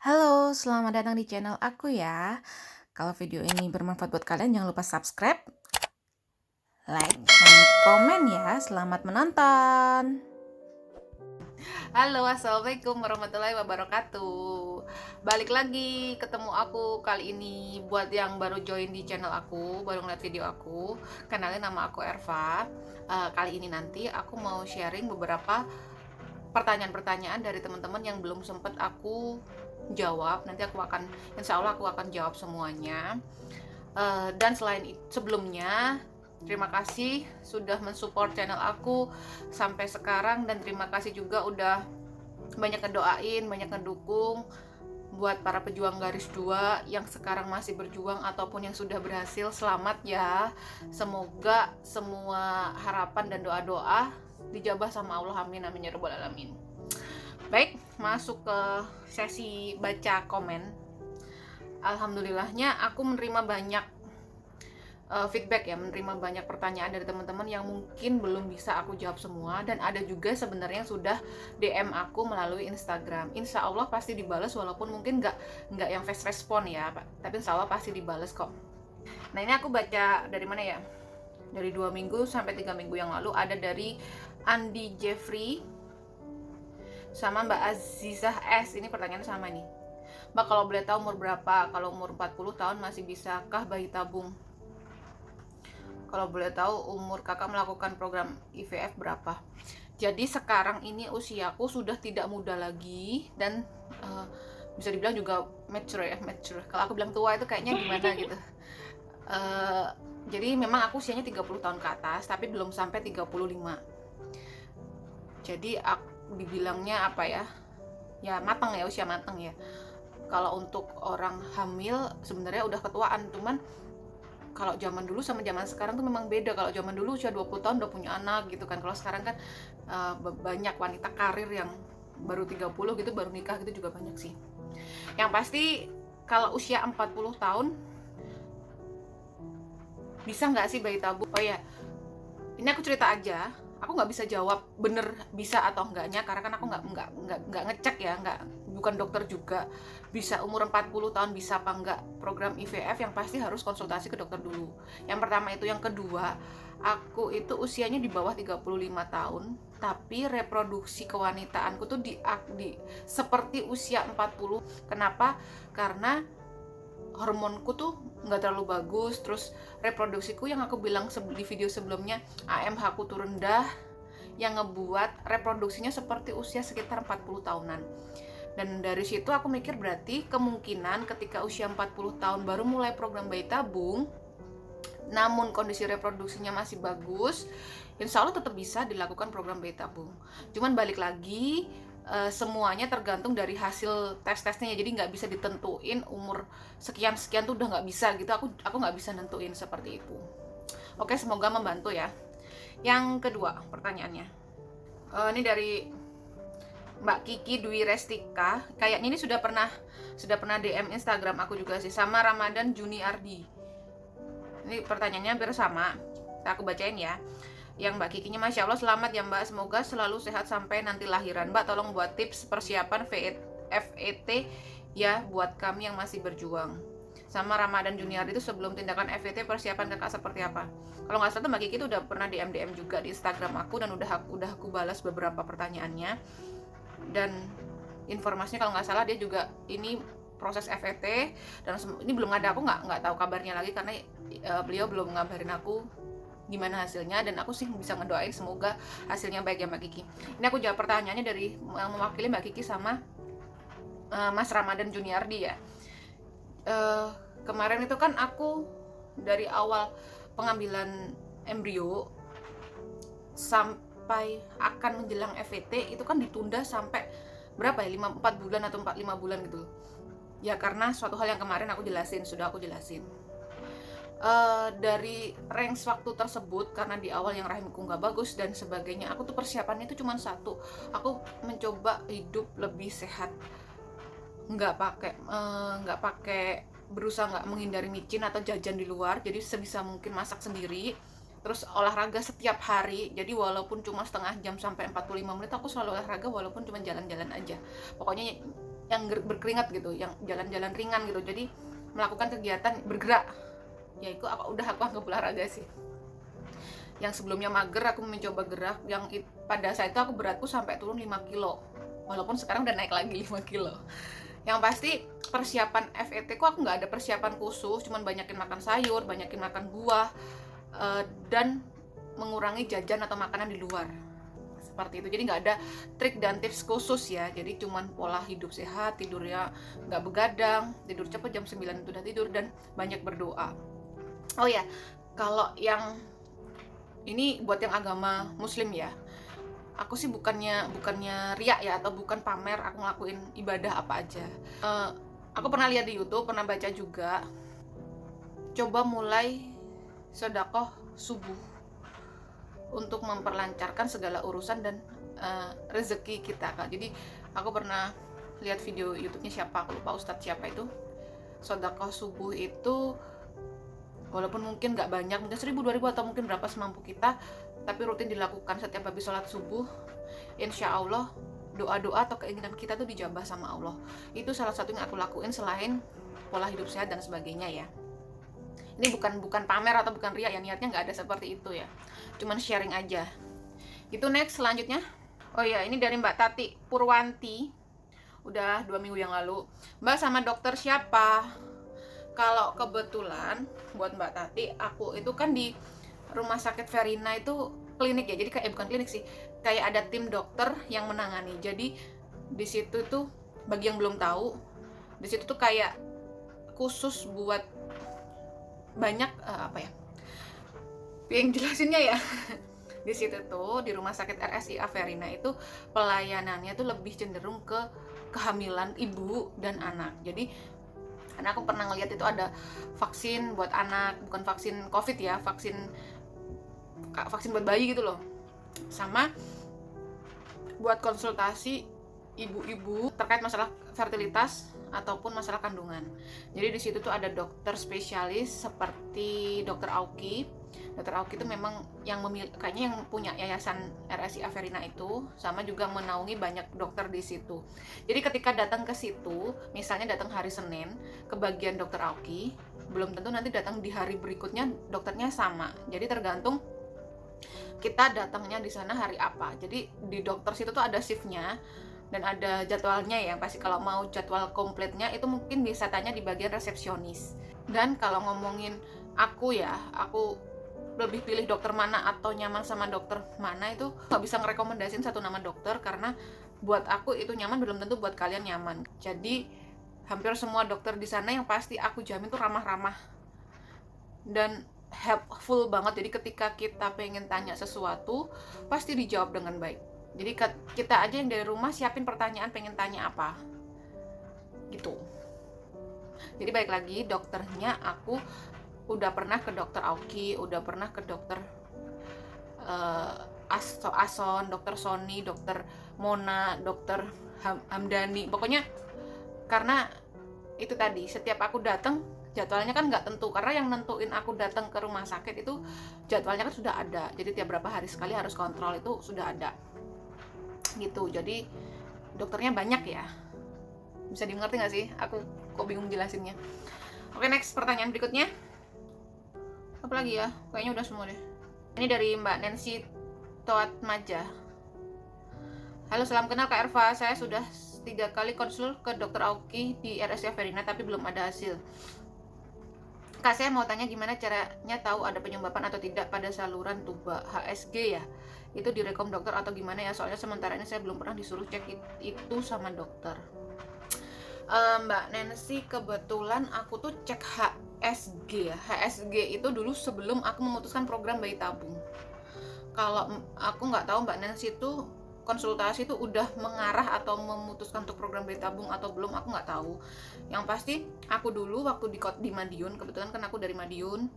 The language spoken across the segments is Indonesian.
Halo, selamat datang di channel aku ya. Kalau video ini bermanfaat buat kalian, jangan lupa subscribe, like, dan komen ya. Selamat menonton. Halo, assalamualaikum warahmatullahi wabarakatuh. Balik lagi ketemu aku kali ini. Buat yang baru join di channel aku, baru ngeliat video aku, kenalin nama aku Erva. Kali ini nanti aku mau sharing beberapa pertanyaan-pertanyaan dari teman-teman yang belum sempet aku jawab. Nanti insya Allah aku akan jawab semuanya. Dan selain itu, sebelumnya terima kasih sudah mensupport channel aku sampai sekarang, dan terima kasih juga udah banyak ngedoain, banyak ngedukung buat para pejuang garis 2 yang sekarang masih berjuang ataupun yang sudah berhasil. Selamat ya. Semoga semua harapan dan doa-doa dijabah sama Allah, amin amin ya rabbal alamin. Baik, masuk ke sesi baca komen. Alhamdulillahnya aku menerima banyak feedback ya, menerima banyak pertanyaan dari teman-teman yang mungkin belum bisa aku jawab semua, dan ada juga sebenarnya yang sudah DM aku melalui Instagram. Insya Allah pasti dibalas, walaupun mungkin nggak yang fast respon ya Pak, tapi insya Allah pasti dibalas kok. Nah, ini aku baca dari mana ya, dari 2 minggu sampai 3 minggu yang lalu. Ada dari Andi Jeffrey sama Mbak Azizah S. Ini pertanyaan sama nih. Mbak, kalau boleh tahu umur berapa? Kalau umur 40 tahun masih bisakah bayi tabung? Kalau boleh tahu umur kakak melakukan program IVF berapa? Jadi sekarang ini usiaku sudah tidak muda lagi, dan bisa dibilang juga mature. Kalau aku bilang tua itu kayaknya gimana gitu. Jadi memang aku usianya 30 tahun ke atas, tapi belum sampai 35. Jadi aku dibilangnya apa ya? Ya matang ya, usia matang ya. Kalau untuk orang hamil sebenarnya udah ketuaan, cuman kalau zaman dulu sama zaman sekarang tuh memang beda. Kalau zaman dulu usia 20 tahun udah punya anak gitu kan. Kalau sekarang kan banyak wanita karir yang baru 30 gitu baru nikah gitu juga banyak sih. Yang pasti kalau usia 40 tahun bisa nggak sih bayi tabung? Oh ya, ini aku cerita aja. Aku nggak bisa jawab bener bisa atau enggaknya, karena kan aku nggak ngecek ya, bukan dokter juga. Bisa umur 40 tahun bisa apa enggak program IVF, yang pasti harus konsultasi ke dokter dulu. Yang pertama itu. Yang kedua, aku itu usianya di bawah 35 tahun, tapi reproduksi kewanitaanku tuh seperti usia 40. Kenapa? Karena hormonku tuh nggak terlalu bagus, terus reproduksiku yang aku bilang di video sebelumnya, AMH ku tuh rendah, yang ngebuat reproduksinya seperti usia sekitar 40 tahunan. Dan dari situ aku mikir berarti kemungkinan ketika usia 40 tahun baru mulai program bayi tabung, namun kondisi reproduksinya masih bagus, insya Allah tetap bisa dilakukan program bayi tabung. Cuman balik lagi, semuanya tergantung dari hasil tes-tesnya, jadi nggak bisa ditentuin umur sekian-sekian tuh udah nggak bisa gitu. Aku nggak bisa nentuin seperti itu. Oke, semoga membantu ya. Yang kedua pertanyaannya, ini dari Mbak Kiki Dwi Restika. Kayaknya ini sudah pernah DM Instagram aku juga sih, sama Ramadan Juni Ardi. Ini pertanyaannya hampir sama, aku bacain ya. Yang Mbak Kikinya, Masya Allah, selamat ya Mbak, semoga selalu sehat sampai nanti lahiran. Mbak, tolong buat tips persiapan FET ya buat kami yang masih berjuang. Sama Ramadan Junior itu, sebelum tindakan FET persiapan kakak seperti apa? Kalau nggak salah Mbak Kiki itu udah pernah DM juga di Instagram aku, dan udah aku balas beberapa pertanyaannya. Dan informasinya kalau nggak salah dia juga ini proses FET, dan ini belum ada, aku nggak tahu kabarnya lagi karena beliau belum ngabarin aku gimana hasilnya, dan aku sih bisa ngedoain semoga hasilnya baik ya Mbak Kiki. Ini aku jawab pertanyaannya dari yang mewakili Mbak Kiki sama Mas Ramadan Juniardi ya. Kemarin itu kan aku dari awal pengambilan embrio sampai akan menjelang FET itu kan ditunda sampai berapa ya, 4 bulan atau 5 bulan gitu ya, karena suatu hal yang kemarin sudah aku jelasin. Dari range waktu tersebut, karena di awal yang rahimku nggak bagus dan sebagainya, aku tuh persiapannya itu cuma satu, aku mencoba hidup lebih sehat, nggak pakai berusaha nggak menghindari micin atau jajan di luar, jadi sebisa mungkin masak sendiri, terus olahraga setiap hari. Jadi walaupun cuma setengah jam sampai 45 menit aku selalu olahraga, walaupun cuma jalan-jalan aja. Pokoknya yang berkeringat gitu, yang jalan-jalan ringan gitu. Jadi melakukan kegiatan bergerak. Ya itu udah aku anggap olahraga sih. Yang sebelumnya mager, aku mencoba gerak. Pada saat itu aku beratku sampai turun 5 kilo. Walaupun sekarang udah naik lagi 5 kilo. Yang pasti persiapan FET ku aku nggak ada persiapan khusus, cuman banyakin makan sayur, banyakin makan buah, dan mengurangi jajan atau makanan di luar. Seperti itu. Jadi nggak ada trik dan tips khusus ya. Jadi cuman pola hidup sehat, tidurnya nggak begadang, tidur cepet jam 9 itu udah tidur, dan banyak berdoa. Oh ya, kalau yang ini buat yang agama muslim ya, aku sih bukannya riak ya, atau bukan pamer aku ngelakuin ibadah apa aja. Aku pernah lihat di YouTube, pernah baca juga, coba mulai sedekah subuh untuk memperlancarkan segala urusan dan rezeki kita, Kak. Jadi aku pernah lihat video YouTube-nya siapa, aku lupa ustadz siapa itu. Sedekah subuh itu walaupun mungkin nggak banyak, mungkin 1000, 2000 atau mungkin berapa semampu kita, tapi rutin dilakukan setiap habis sholat subuh, insya Allah doa-doa atau keinginan kita tuh dijabah sama Allah. Itu salah satu yang aku lakuin selain pola hidup sehat dan sebagainya ya. Ini bukan pamer atau bukan riak ya, niatnya nggak ada seperti itu ya, cuman sharing aja. Itu next selanjutnya. Oh ya, ini dari Mbak Tati Purwanti, udah 2 minggu yang lalu. Mbak, sama dokter siapa? Kalau kebetulan buat Mbak Tati, aku itu kan di rumah sakit Verina itu klinik ya, jadi kayak bukan klinik sih, kayak ada tim dokter yang menangani. Jadi di situ tuh, bagi yang belum tahu, di situ tuh kayak khusus buat banyak apa ya, yang jelasinnya ya. Di situ tuh di rumah sakit RSI Verina itu pelayanannya tuh lebih cenderung ke kehamilan ibu dan anak. Jadi karena aku pernah ngeliat itu ada vaksin buat anak, bukan vaksin COVID ya, vaksin buat bayi gitu loh, sama buat konsultasi ibu-ibu terkait masalah fertilitas ataupun masalah kandungan. Jadi di situ tuh ada dokter spesialis seperti dokter Auki. Dokter Auki itu memang yang kayaknya yang punya yayasan RSI Verina itu, sama juga menaungi banyak dokter di situ. Jadi ketika datang ke situ, misalnya datang hari Senin ke bagian dokter Auki, belum tentu nanti datang di hari berikutnya dokternya sama. Jadi tergantung kita datangnya di sana hari apa. Jadi di dokter situ tuh ada shiftnya dan ada jadwalnya ya. Pasti kalau mau jadwal kompletnya itu mungkin bisa tanya di bagian resepsionis. Dan kalau ngomongin aku ya, aku lebih pilih dokter mana atau nyaman sama dokter mana, itu nggak bisa ngerekomendasin satu nama dokter, karena buat aku itu nyaman belum tentu buat kalian nyaman. Jadi hampir semua dokter di sana yang pasti aku jamin tuh ramah-ramah dan helpful banget. Jadi ketika kita pengen tanya sesuatu pasti dijawab dengan baik. Jadi kita aja yang dari rumah siapin pertanyaan pengen tanya apa gitu. Jadi balik lagi, dokternya aku udah pernah ke dokter Auki, udah pernah ke dokter Ason, dokter Sony, dokter Mona, dokter Hamdani. Pokoknya karena itu tadi, setiap aku datang jadwalnya kan nggak tentu, karena yang nentuin aku datang ke rumah sakit itu jadwalnya kan sudah ada. Jadi tiap berapa hari sekali harus kontrol, itu sudah ada gitu. Jadi dokternya banyak ya. Bisa dimengerti nggak sih? Aku kok bingung jelasinnya. Oke, next pertanyaan berikutnya. Apa lagi ya? Kayaknya udah semua deh. Ini dari Mbak Nancy Toatmaja. Halo, salam kenal Kak Erva. Saya sudah 3 kali konsul ke dokter Auki di RSI Verina tapi belum ada hasil. Kak, saya mau tanya gimana caranya tahu ada penyumbapan atau tidak pada saluran tuba HSG ya? Itu direkom dokter atau gimana ya? Soalnya sementara ini saya belum pernah disuruh cek itu sama dokter. Mbak Nancy, kebetulan aku tuh cek HSG ya. HSG itu dulu sebelum aku memutuskan program bayi tabung. Kalau aku nggak tahu Mbak Nancy itu konsultasi itu udah mengarah atau memutuskan untuk program bayi tabung atau belum, aku nggak tahu. Yang pasti aku dulu waktu di Madiun, kebetulan kan aku dari Madiun,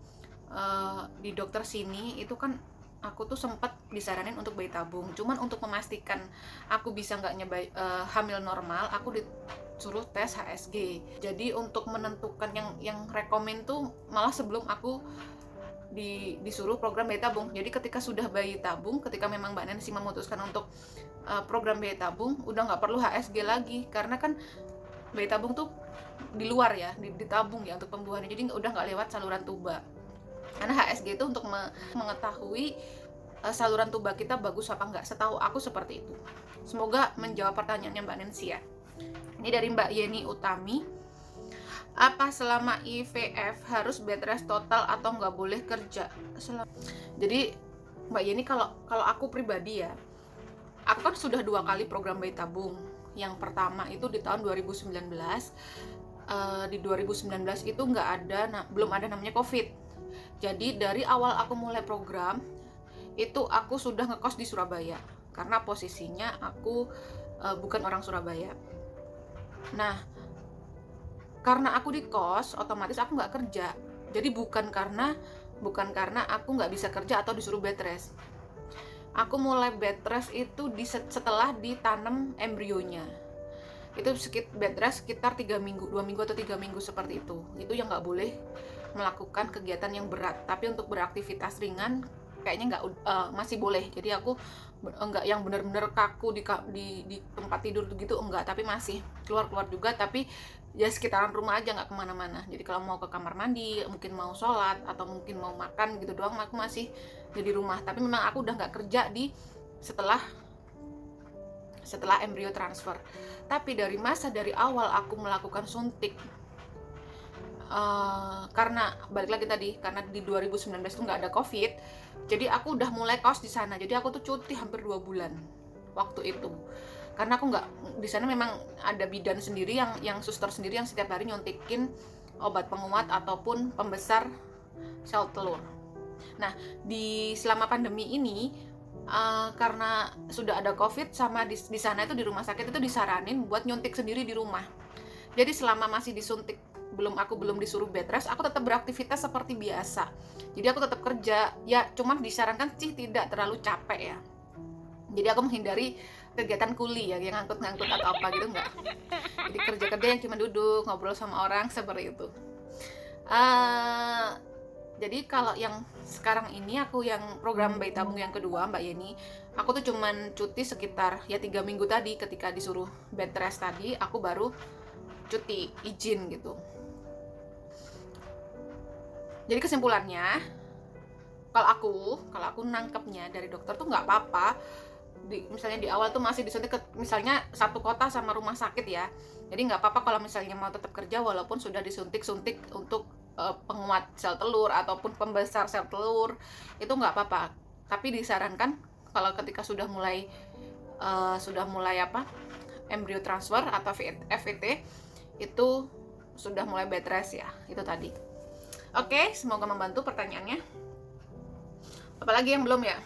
di dokter sini itu kan aku tuh sempat disaranin untuk bayi tabung. Cuman untuk memastikan aku bisa nggak hamil normal, aku disuruh tes HSG. Jadi untuk menentukan yang rekomen tuh malah sebelum aku disuruh program bayi tabung. Jadi ketika sudah bayi tabung, ketika memang Mbak Nancy memutuskan untuk program bayi tabung, udah nggak perlu HSG lagi, karena kan bayi tabung tuh di luar ya, ditabung ya untuk pembuahannya, jadi udah nggak lewat saluran tuba. Karena HSG itu untuk mengetahui saluran tuba kita bagus apa enggak, setahu aku seperti itu. Semoga menjawab pertanyaannya Mbak Nancy ya. Ini dari Mbak Yeni Utami. Apa selama IVF harus bed rest total atau nggak boleh kerja? Jadi Mbak Yeni, kalau aku pribadi ya, aku kan sudah 2 kali program bayi tabung. Yang pertama itu di tahun 2019. Di 2019 itu belum ada namanya COVID. Jadi dari awal aku mulai program itu aku sudah ngekos di Surabaya karena posisinya aku bukan orang Surabaya. Nah, karena aku di kos, otomatis aku nggak kerja. Jadi bukan karena aku nggak bisa kerja atau disuruh bed rest. Aku mulai bed rest itu setelah ditanam embrionya. Itu bed rest sekitar 3 minggu, 2 minggu atau 3 minggu seperti itu. Itu yang nggak boleh melakukan kegiatan yang berat. Tapi untuk beraktivitas ringan kayaknya masih boleh. Jadi aku enggak yang benar-benar kaku di tempat tidur gitu, enggak, tapi masih keluar juga, tapi ya sekitaran rumah aja, nggak kemana-mana. Jadi kalau mau ke kamar mandi, mungkin mau sholat atau mungkin mau makan gitu doang, aku masih di rumah. Tapi memang aku udah nggak kerja setelah embrio transfer. Tapi dari awal aku melakukan suntik, karena balik lagi tadi, karena di 2019 itu nggak ada COVID, jadi aku udah mulai kos di sana. Jadi aku tuh cuti hampir 2 bulan waktu itu, karena aku nggak di sana. Memang ada bidan sendiri yang suster sendiri yang setiap hari nyuntikin obat penguat ataupun pembesar sel telur. Nah, selama pandemi ini, karena sudah ada COVID sama di sana itu, di rumah sakit itu disaranin buat nyuntik sendiri di rumah. Jadi selama masih disuntik, aku belum disuruh bed rest, aku tetap beraktivitas seperti biasa. Jadi aku tetap kerja, ya cuman disarankan sih tidak terlalu capek ya. Jadi aku menghindari kegiatan kuli ya, yang ngangkut-ngangkut atau apa gitu, enggak. Jadi kerja yang cuma duduk, ngobrol sama orang, seperti itu. Jadi kalau yang sekarang ini, aku yang program bayi tabung yang kedua, Mbak Yeni, aku tuh cuman cuti sekitar ya 3 minggu tadi. Ketika disuruh bed rest tadi, aku baru cuti, izin gitu. Jadi kesimpulannya, kalau aku nangkepnya dari dokter tuh nggak apa-apa. Misalnya di awal tuh masih disuntik, misalnya satu kota sama rumah sakit ya. Jadi nggak apa-apa kalau misalnya mau tetap kerja walaupun sudah disuntik untuk penguat sel telur ataupun pembesar sel telur, itu nggak apa-apa. Tapi disarankan kalau ketika sudah mulai embrio transfer atau FET, itu sudah mulai bed rest ya, itu tadi. Oke, semoga membantu pertanyaannya. Apalagi yang belum ya?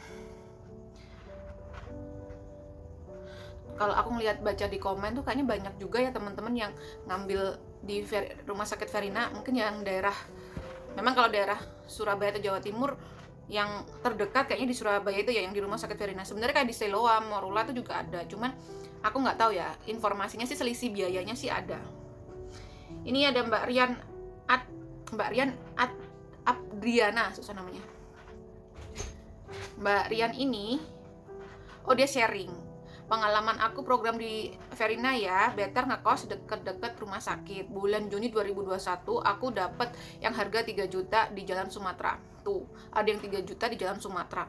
Kalau aku ngeliat baca di komen tuh kayaknya banyak juga ya teman-teman yang ngambil di rumah sakit Verina. Mungkin yang daerah, memang kalau daerah Surabaya atau Jawa Timur, yang terdekat kayaknya di Surabaya itu ya, yang di rumah sakit Verina. Sebenarnya kayak di Siloam, Morula itu juga ada. Cuman aku nggak tahu ya, informasinya sih selisih biayanya sih ada. Ini ada Mbak Rian Adriana, susah namanya. Mbak Rian ini, dia sharing pengalaman aku program di Verina ya, better ngekos deket-deket rumah sakit. Bulan Juni 2021 aku dapat yang harga 3 juta di Jalan Sumatera. Tuh, ada yang 3 juta di Jalan Sumatera.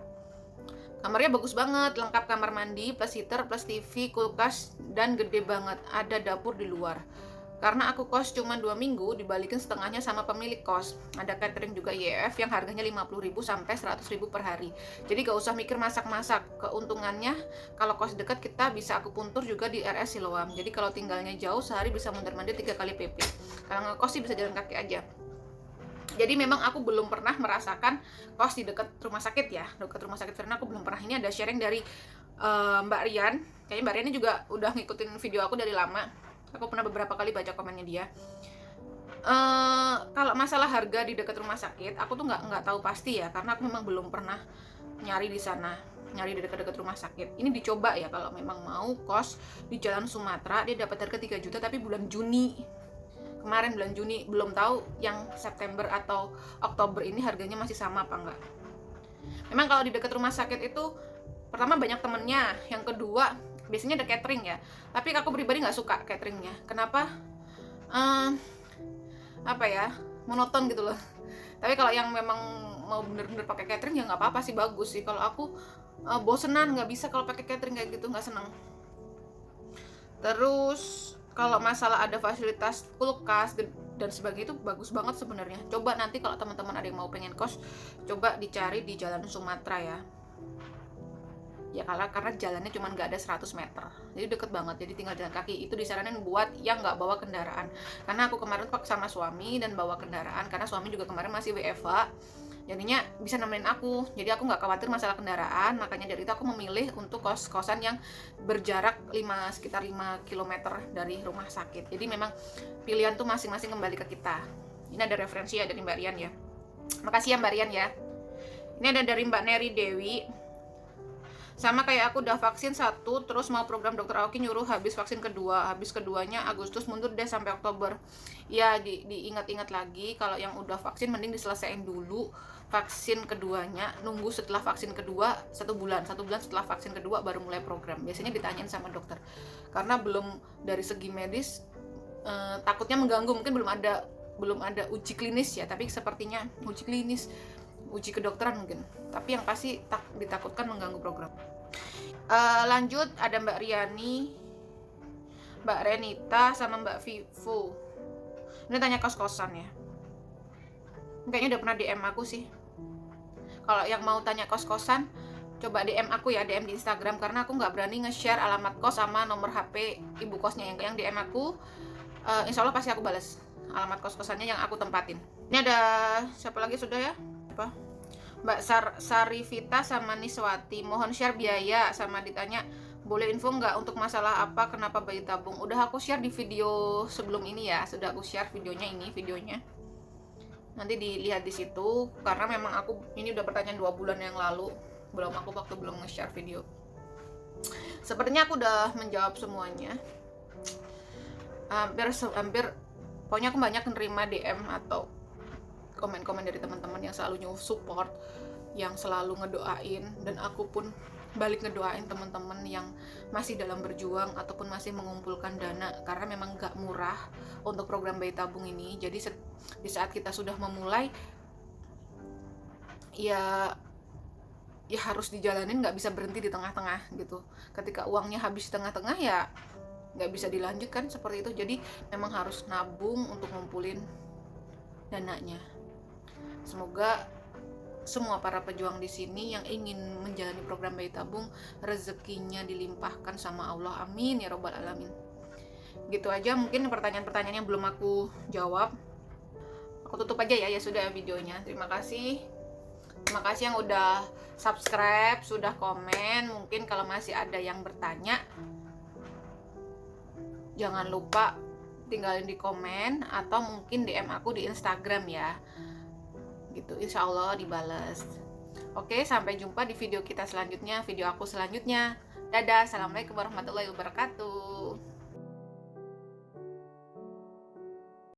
Kamarnya bagus banget, lengkap kamar mandi, plus heater, plus TV, kulkas, dan gede banget. Ada dapur di luar. Karena aku kos cuma 2 minggu, dibalikin setengahnya sama pemilik kos. Ada catering juga IEF yang harganya 50.000 sampai 100.000 per hari. Jadi gak usah mikir masak-masak. Keuntungannya kalau kos dekat, kita bisa akupuntur juga di RS Siloam. Jadi kalau tinggalnya jauh, sehari bisa mondar-mandir 3 kali PP. Kalau ngekos sih bisa jalan kaki aja. Jadi memang aku belum pernah merasakan kos di dekat rumah sakit ya. Dekat rumah sakit Verina aku belum pernah. Ini ada sharing dari Mbak Rian. Kayaknya Mbak Rian ini juga udah ngikutin video aku dari lama. Aku pernah beberapa kali baca komennya dia. Kalau masalah harga di dekat rumah sakit, aku tuh nggak tahu pasti ya, karena aku memang belum pernah nyari di sana, nyari di dekat-dekat rumah sakit. Ini dicoba ya, kalau memang mau kos di Jalan Sumatera, dia dapat harga 3 juta tapi bulan Juni. Kemarin bulan Juni, belum tahu yang September atau Oktober ini harganya masih sama apa enggak. Memang kalau di dekat rumah sakit itu, pertama banyak temennya, yang kedua biasanya ada catering ya. Tapi aku pribadi nggak suka cateringnya. Kenapa? eh, apa ya, monoton gitu loh. Tapi kalau yang memang mau bener-bener pakai catering ya nggak apa-apa sih, bagus sih. Kalau aku bosenan, nggak bisa kalau pakai catering kayak gitu, nggak seneng. Terus kalau masalah ada fasilitas kulkas dan sebagainya itu bagus banget sebenarnya. Coba nanti kalau teman-teman ada yang mau pengen kos, coba dicari di Jalan Sumatera ya. Ya karena jalannya cuma nggak ada 100 meter, jadi deket banget, jadi tinggal jalan kaki. Itu disaranin buat yang nggak bawa kendaraan, karena aku kemarin pak sama suami dan bawa kendaraan, karena suami juga kemarin masih WFA, jadinya bisa nemenin aku, jadi aku nggak khawatir masalah kendaraan. Makanya dari itu aku memilih untuk kos-kosan yang berjarak sekitar 5 km dari rumah sakit. Jadi memang pilihan tuh masing-masing kembali ke kita. Ini ada referensi ya dari Mbak Rian ya, makasih ya Mbak Rian ya. Ini ada dari Mbak Neri Dewi, sama kayak aku udah vaksin 1, terus mau program dokter Aoki nyuruh habis vaksin kedua, habis keduanya Agustus, mundur deh sampai Oktober. Ya diingat-ingat lagi, kalau yang udah vaksin mending diselesaikan dulu vaksin keduanya, nunggu setelah vaksin kedua 1 bulan setelah vaksin kedua baru mulai program. Biasanya ditanyain sama dokter, karena belum dari segi medis takutnya mengganggu, mungkin belum ada uji klinis ya, tapi sepertinya uji kedokteran mungkin, tapi yang pasti ditakutkan mengganggu program. Lanjut ada Mbak Riani, Mbak Renita, sama Mbak Vivo. Ini tanya kos-kosan ya, kayaknya udah pernah DM aku sih. Kalau yang mau tanya kos-kosan, coba DM aku ya, DM di Instagram, karena aku nggak berani nge-share alamat kos sama nomor HP ibu kosnya. Yang DM aku, insya Allah pasti aku balas alamat kos-kosannya yang aku tempatin. Ini ada siapa lagi sudah ya? Apa? Mbak Sarifita sama Niswati, mohon share biaya, sama ditanya boleh info nggak untuk masalah apa, kenapa bayi tabung. Udah aku share di video sebelum ini ya, sudah aku share videonya, ini videonya nanti dilihat di situ, karena memang aku ini udah pertanyaan 2 bulan yang lalu, belum nge-share video. Sepertinya aku udah menjawab semuanya, hampir pokoknya aku banyak menerima DM atau komen-komen dari teman-teman yang selalu support, yang selalu ngedoain, dan aku pun balik ngedoain teman-teman yang masih dalam berjuang ataupun masih mengumpulkan dana, karena memang gak murah untuk program bayi tabung ini. Jadi di saat kita sudah memulai ya harus dijalanin, gak bisa berhenti di tengah-tengah gitu. Ketika uangnya habis di tengah-tengah ya gak bisa dilanjutkan seperti itu. Jadi memang harus nabung untuk ngumpulin dananya. Semoga semua para pejuang di sini yang ingin menjalani program bayi tabung rezekinya dilimpahkan sama Allah, amin ya robbal alamin. Gitu aja mungkin pertanyaan-pertanyaan yang belum aku jawab. Aku tutup aja ya sudah videonya. Terima kasih yang udah subscribe, sudah komen. Mungkin kalau masih ada yang bertanya, jangan lupa tinggalin di komen atau mungkin DM aku di Instagram ya. Gitu, insya Allah dibales. Oke, sampai jumpa di video kita selanjutnya, video aku selanjutnya. Dadah, assalamualaikum warahmatullahi wabarakatuh.